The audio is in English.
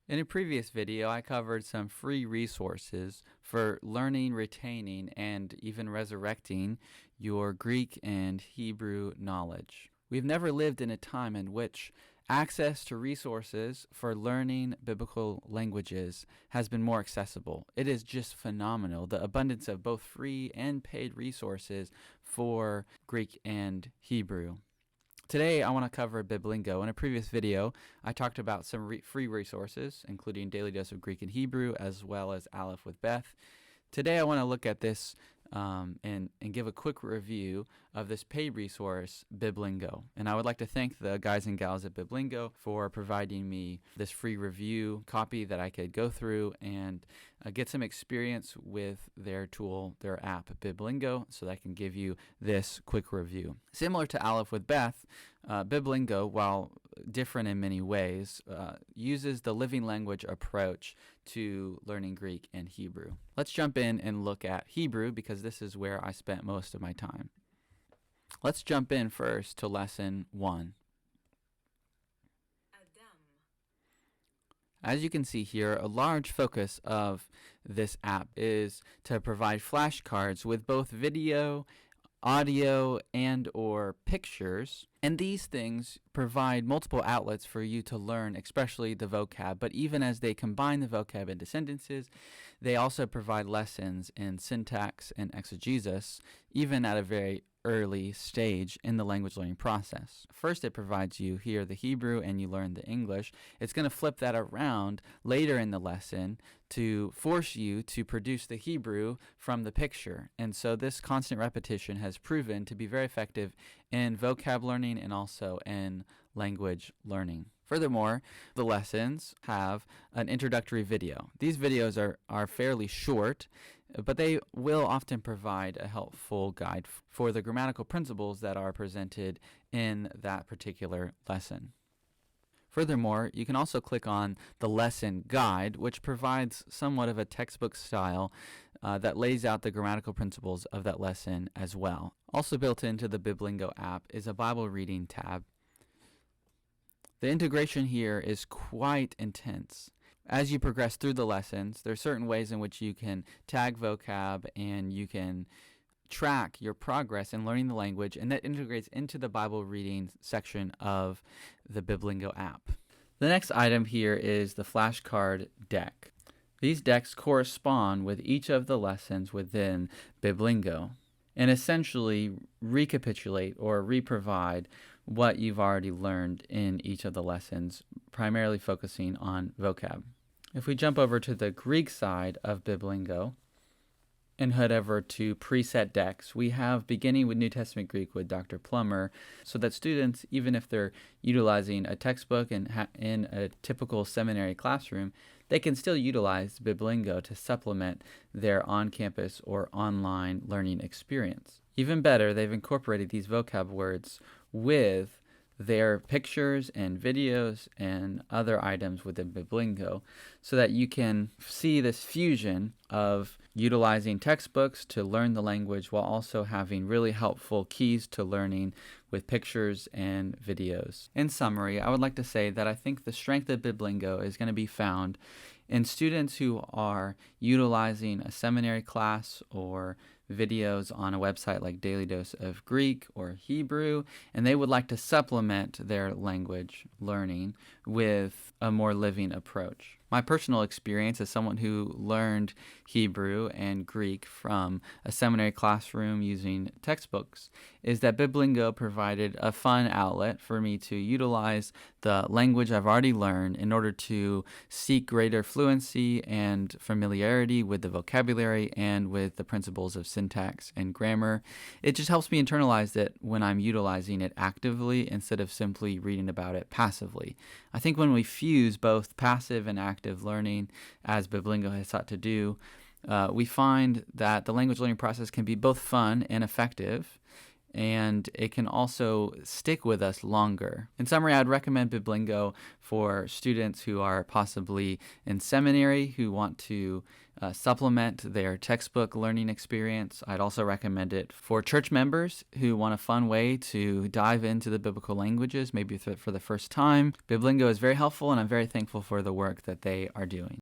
In a previous video, I covered some free resources for learning, retaining, and even resurrecting your Greek and Hebrew knowledge. We've never lived in a time in which access to resources for learning biblical languages has been more accessible. It is just phenomenal, the abundance of both free and paid resources for Greek and Hebrew. Today, I want to cover Biblingo. In a previous video, I talked about some free resources, including Daily Dose of Greek and Hebrew, as well as Aleph with Beth. Today, I want to look at this and give a quick review of this paid resource, Biblingo. And I would like to thank the guys and gals at Biblingo for providing me this free review copy that I could go through and get some experience with their tool, their app, Biblingo, so that I can give you this quick review. Similar to Aleph with Beth, Biblingo, while different in many ways, uses the living language approach to learning Greek and Hebrew. Let's jump in and look at Hebrew because this is where I spent most of my time. Let's jump in first to lesson 1. As you can see here, a large focus of this app is to provide flashcards with both video, audio, and or pictures. And these things provide multiple outlets for you to learn, especially the vocab. But even as they combine the vocab into sentences, they also provide lessons in syntax and exegesis, even at a very early stage in the language learning process. First, it provides you here the Hebrew and you learn the English. It's going to flip that around later in the lesson to force you to produce the Hebrew from the picture. And so this constant repetition has proven to be very effective in vocab learning and also in language learning. Furthermore, the lessons have an introductory video. These videos are fairly short, but they will often provide a helpful guide for the grammatical principles that are presented in that particular lesson. Furthermore, you can also click on the lesson guide, which provides somewhat of a textbook style that lays out the grammatical principles of that lesson as well. Also built into the Biblingo app is a Bible reading tab. The integration here is quite intense. As you progress through the lessons, there are certain ways in which you can tag vocab and you can track your progress in learning the language, and that integrates into the Bible reading section of the Biblingo app. The next item here is the Flashcard Deck. These decks correspond with each of the lessons within Biblingo and essentially recapitulate or reprovide what you've already learned in each of the lessons, primarily focusing on vocab. If we jump over to the Greek side of Biblingo and head over to preset decks, we have beginning with New Testament Greek with Dr. Plummer, so that students, even if they're utilizing a textbook and in a typical seminary classroom, they can still utilize Biblingo to supplement their on-campus or online learning experience. Even better, they've incorporated these vocab words with their pictures and videos and other items within Biblingo so that you can see this fusion of utilizing textbooks to learn the language while also having really helpful keys to learning with pictures and videos. In summary, I would like to say that I think the strength of Biblingo is going to be found in students who are utilizing a seminary class or videos on a website like Daily Dose of Greek or Hebrew, and they would like to supplement their language learning with a more living approach. My personal experience as someone who learned Hebrew and Greek from a seminary classroom using textbooks is that Biblingo provided a fun outlet for me to utilize the language I've already learned in order to seek greater fluency and familiarity with the vocabulary and with the principles of syntax and grammar. It just helps me internalize it when I'm utilizing it actively instead of simply reading about it passively. I think when we fuse both passive and active learning, as Biblingo has sought to do, we find that the language learning process can be both fun and effective, and it can also stick with us longer. In summary, I'd recommend Biblingo for students who are possibly in seminary who want to supplement their textbook learning experience. I'd also recommend it for church members who want a fun way to dive into the biblical languages, maybe for the first time. Biblingo is very helpful, and I'm very thankful for the work that they are doing.